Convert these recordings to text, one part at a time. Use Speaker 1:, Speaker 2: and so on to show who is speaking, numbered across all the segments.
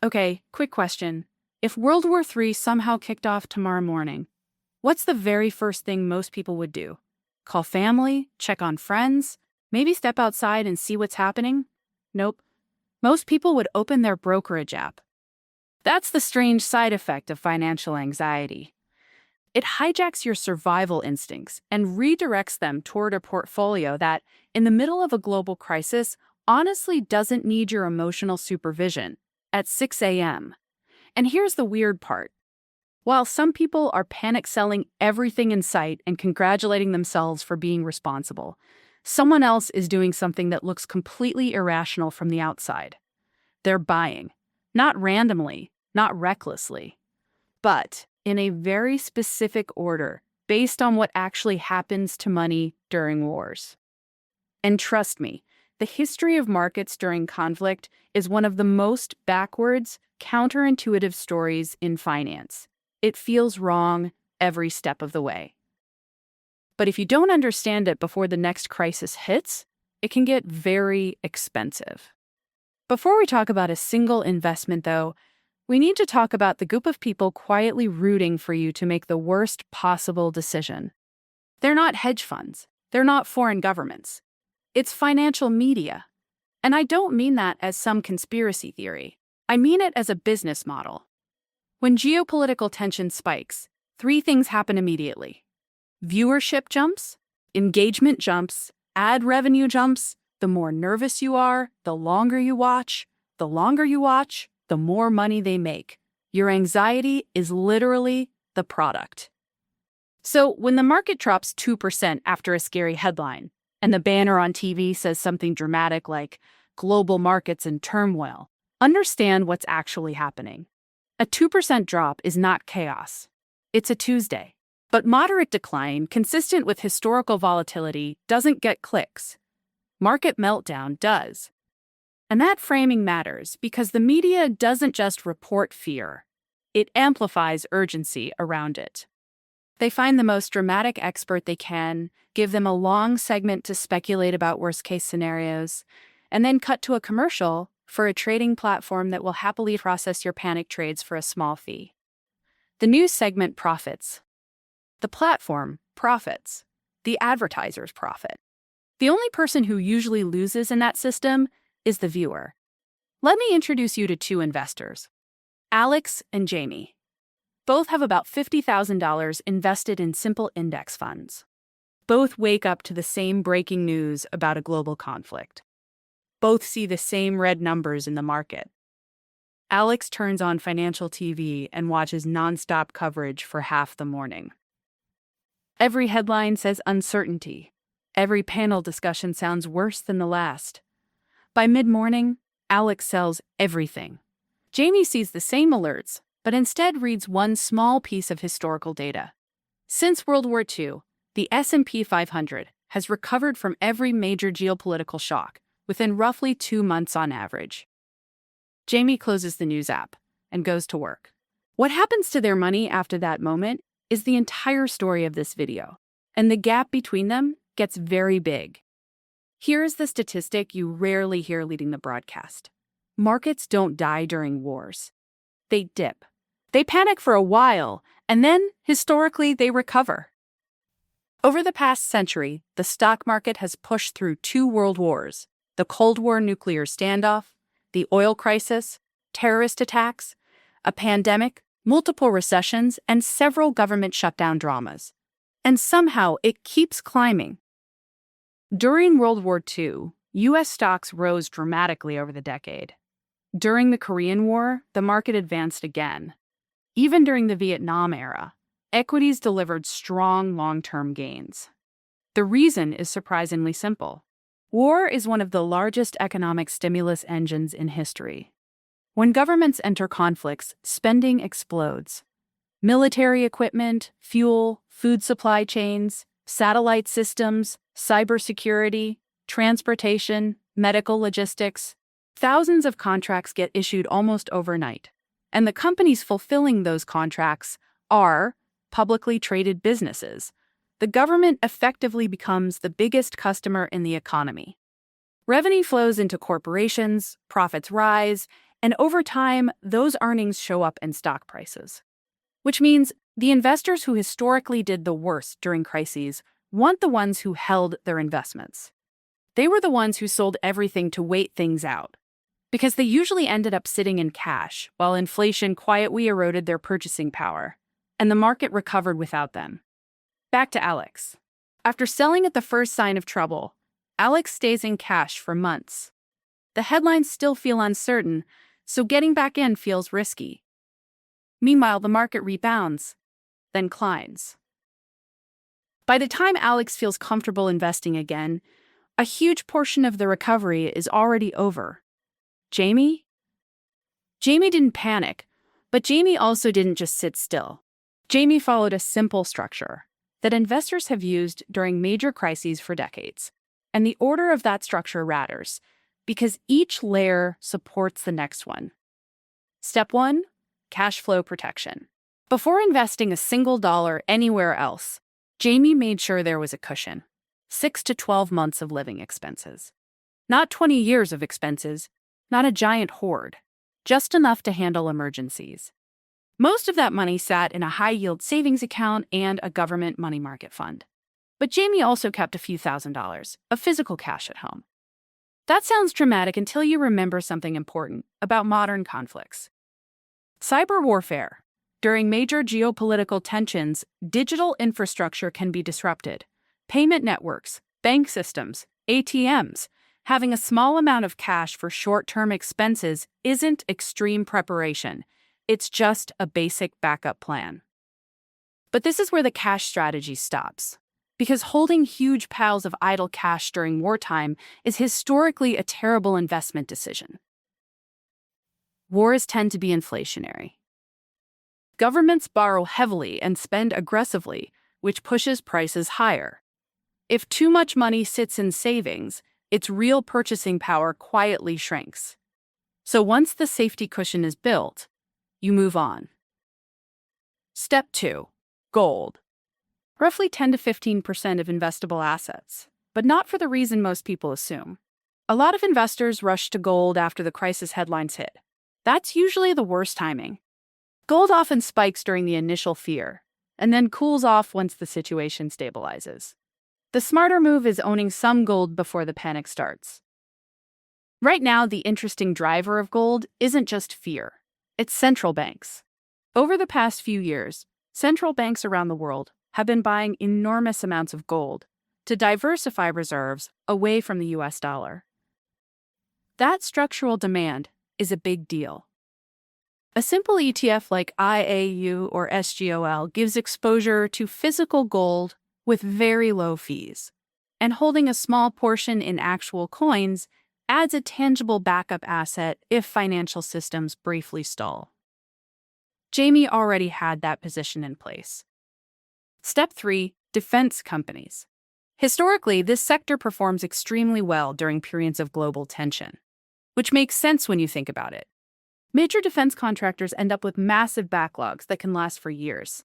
Speaker 1: Okay, quick question. If World War III somehow kicked off tomorrow morning, what's the very first thing most people would do? Call family, check on friends, maybe step outside and see what's happening? Nope. Most people would open their brokerage app. That's the strange side effect of financial anxiety. It hijacks your survival instincts and redirects them toward a portfolio that, in the middle of a global crisis, honestly doesn't need your emotional supervision at 6 a.m. And here's the weird part. While some people are panic selling everything in sight and congratulating themselves for being responsible, someone else is doing something that looks completely irrational from the outside. They're buying, not randomly, not recklessly, but in a very specific order based on what actually happens to money during wars. And trust me, the history of markets during conflict is one of the most backwards, counterintuitive stories in finance. It feels wrong every step of the way. But if you don't understand it before the next crisis hits, it can get very expensive. Before we talk about a single investment, though, we need to talk about the group of people quietly rooting for you to make the worst possible decision. They're not hedge funds. They're not foreign governments. It's financial media. And I don't mean that as some conspiracy theory. I mean it as a business model. When geopolitical tension spikes, three things happen immediately. Viewership jumps, engagement jumps, ad revenue jumps. The more nervous you are, the longer you watch. The longer you watch, the more money they make. Your anxiety is literally the product. So when the market drops 2% after a scary headline, and the banner on TV says something dramatic like global markets in turmoil, understand what's actually happening. A 2% drop is not chaos. It's a Tuesday. But moderate decline, consistent with historical volatility, doesn't get clicks. Market meltdown does. And that framing matters because the media doesn't just report fear. It amplifies urgency around it. They find the most dramatic expert they can, give them a long segment to speculate about worst-case scenarios, and then cut to a commercial for a trading platform that will happily process your panic trades for a small fee. The news segment profits. The platform profits. The advertisers profit. The only person who usually loses in that system is the viewer. Let me introduce you to two investors, Alex and Jamie. Both have about $50,000 invested in simple index funds. Both wake up to the same breaking news about a global conflict. Both see the same red numbers in the market. Alex turns on financial TV and watches nonstop coverage for half the morning. Every headline says uncertainty. Every panel discussion sounds worse than the last. By mid-morning, Alex sells everything. Jamie sees the same alerts, but instead reads one small piece of historical data. Since World War II, the S&P 500 has recovered from every major geopolitical shock within roughly 2 months on average. Jamie closes the news app and goes to work. What happens to their money after that moment is the entire story of this video, and the gap between them gets very big. Here's the statistic you rarely hear leading the broadcast. Markets don't die during wars. They dip. They panic for a while, and then, historically, they recover. Over the past century, the stock market has pushed through 2 world wars, the Cold War nuclear standoff, the oil crisis, terrorist attacks, a pandemic, multiple recessions, and several government shutdown dramas. And somehow it keeps climbing. During World War II, U.S. stocks rose dramatically over the decade. During the Korean War, the market advanced again. Even during the Vietnam era, equities delivered strong long-term gains. The reason is surprisingly simple. War is one of the largest economic stimulus engines in history. When governments enter conflicts, spending explodes. Military equipment, fuel, food supply chains, satellite systems, cybersecurity, transportation, medical logistics. Thousands of contracts get issued almost overnight, and the companies fulfilling those contracts are publicly traded businesses. The government effectively becomes the biggest customer in the economy. Revenue flows into corporations, profits rise, And over time, those earnings show up in stock prices. Which means the investors who historically did the worst during crises want the ones who held their investments. They were the ones who sold everything to wait things out, because they usually ended up sitting in cash while inflation quietly eroded their purchasing power, and the market recovered without them. Back to Alex. After selling at the first sign of trouble, Alex stays in cash for months. The headlines still feel uncertain, so getting back in feels risky. Meanwhile, the market rebounds, then climbs. By the time Alex feels comfortable investing again, a huge portion of the recovery is already over. Jamie? Jamie didn't panic, but Jamie also didn't just sit still. Jamie followed a simple structure that investors have used during major crises for decades. And the order of that structure matters, because each layer supports the next one. Step 1, cash flow protection. Before investing a single dollar anywhere else, Jamie made sure there was a cushion. 6 to 12 months of living expenses. Not 20 years of expenses, not a giant hoard, just enough to handle emergencies. Most of that money sat in a high-yield savings account and a government money market fund. But Jamie also kept a few $1,000s of physical cash at home. That sounds dramatic until you remember something important about modern conflicts. Cyber warfare. During major geopolitical tensions, digital infrastructure can be disrupted. Payment networks, bank systems, ATMs. Having a small amount of cash for short-term expenses isn't extreme preparation. It's just a basic backup plan. But this is where the cash strategy stops. Because holding huge piles of idle cash during wartime is historically a terrible investment decision. Wars tend to be inflationary. Governments borrow heavily and spend aggressively, which pushes prices higher. If too much money sits in savings, its real purchasing power quietly shrinks. So once the safety cushion is built, you move on. Step 2. Gold. Roughly 10 to 15% of investable assets, but not for the reason most people assume. A lot of investors rush to gold after the crisis headlines hit. That's usually the worst timing. Gold often spikes during the initial fear, and then cools off once the situation stabilizes. The smarter move is owning some gold before the panic starts. Right now, the interesting driver of gold isn't just fear. It's central banks. Over the past few years, central banks around the world have been buying enormous amounts of gold to diversify reserves away from the US dollar. That structural demand is a big deal. A simple ETF like IAU or SGOL gives exposure to physical gold with very low fees, and holding a small portion in actual coins adds a tangible backup asset if financial systems briefly stall. Jamie already had that position in place. Step 3. Defense companies. Historically, this sector performs extremely well during periods of global tension, which makes sense when you think about it. Major defense contractors end up with massive backlogs that can last for years.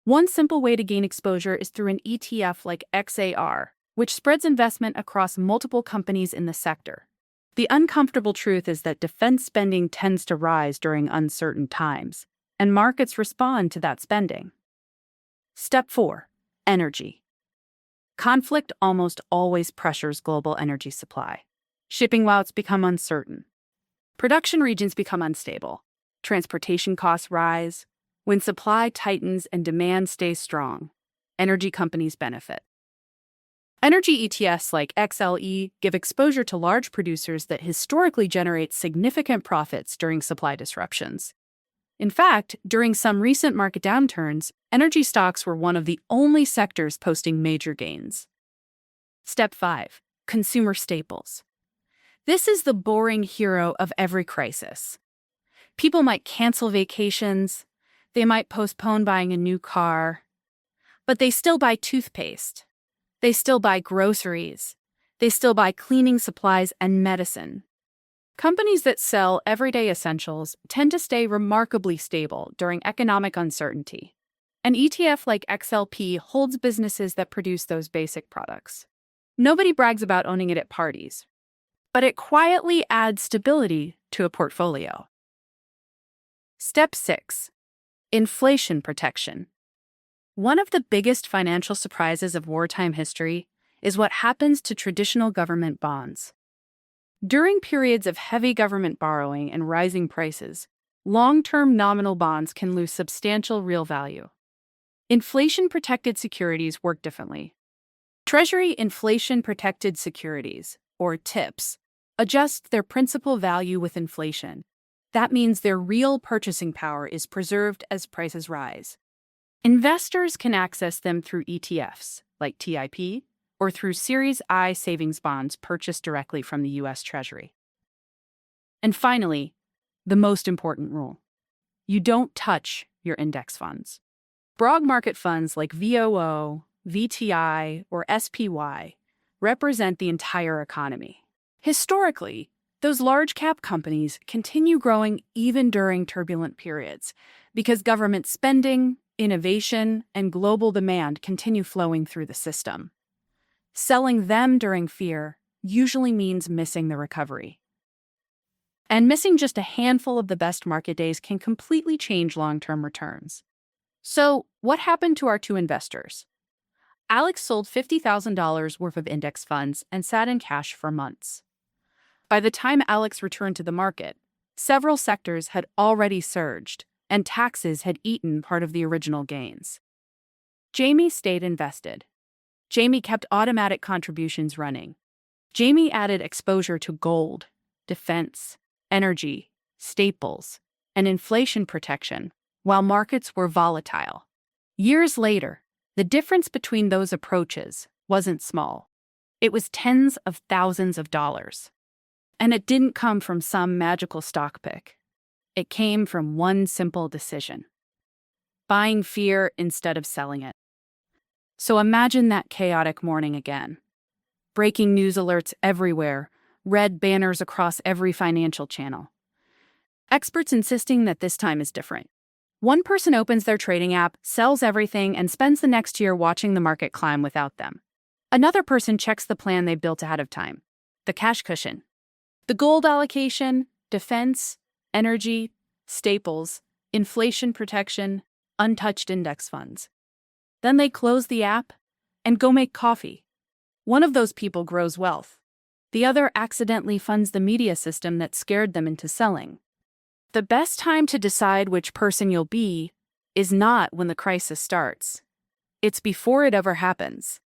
Speaker 1: One simple way to gain exposure is through an ETF like XAR, which spreads investment across multiple companies in the sector. The uncomfortable truth is that defense spending tends to rise during uncertain times, and markets respond to that spending. Step 4. Energy. Conflict almost always pressures global energy supply. Shipping routes become uncertain. Production regions become unstable. Transportation costs rise. When supply tightens and demand stays strong, energy companies benefit. Energy ETFs like XLE give exposure to large producers that historically generate significant profits during supply disruptions. In fact, during some recent market downturns, energy stocks were one of the only sectors posting major gains. Step 5. Consumer staples. This is the boring hero of every crisis. People might cancel vacations, they might postpone buying a new car, but they still buy toothpaste. They still buy groceries. They still buy cleaning supplies and medicine. Companies that sell everyday essentials tend to stay remarkably stable during economic uncertainty. An ETF like XLP holds businesses that produce those basic products. Nobody brags about owning it at parties, but it quietly adds stability to a portfolio. Step 6. Inflation protection. One of the biggest financial surprises of wartime history is what happens to traditional government bonds. During periods of heavy government borrowing and rising prices, long-term nominal bonds can lose substantial real value. Inflation-protected securities work differently. Treasury inflation-protected securities, or TIPS, adjust their principal value with inflation. That means their real purchasing power is preserved as prices rise. Investors can access them through ETFs, like TIP, or through Series I savings bonds purchased directly from the U.S. Treasury. And finally, the most important rule: you don't touch your index funds. Broad market funds like VOO, VTI, or SPY represent the entire economy. Historically, those large cap companies continue growing even during turbulent periods because government spending, innovation, and global demand continue flowing through the system. Selling them during fear usually means missing the recovery. And missing just a handful of the best market days can completely change long-term returns. So, what happened to our two investors? Alex sold $50,000 worth of index funds and sat in cash for months. By the time Alex returned to the market, several sectors had already surged, and taxes had eaten part of the original gains. Jamie stayed invested. Jamie kept automatic contributions running. Jamie added exposure to gold, defense, energy, staples, and inflation protection while markets were volatile. Years later, the difference between those approaches wasn't small. It was tens of thousands of dollars. And it didn't come from some magical stock pick. It came from one simple decision: buying fear instead of selling it. So imagine that chaotic morning again. Breaking news alerts everywhere, red banners across every financial channel. Experts insisting that this time is different. One person opens their trading app, sells everything, and spends the next year watching the market climb without them. Another person checks the plan they built ahead of time: the cash cushion. The gold allocation, defense, energy, staples, inflation protection, untouched index funds. Then they close the app and go make coffee. One of those people grows wealth. The other accidentally funds the media system that scared them into selling. The best time to decide which person you'll be is not when the crisis starts. It's before it ever happens.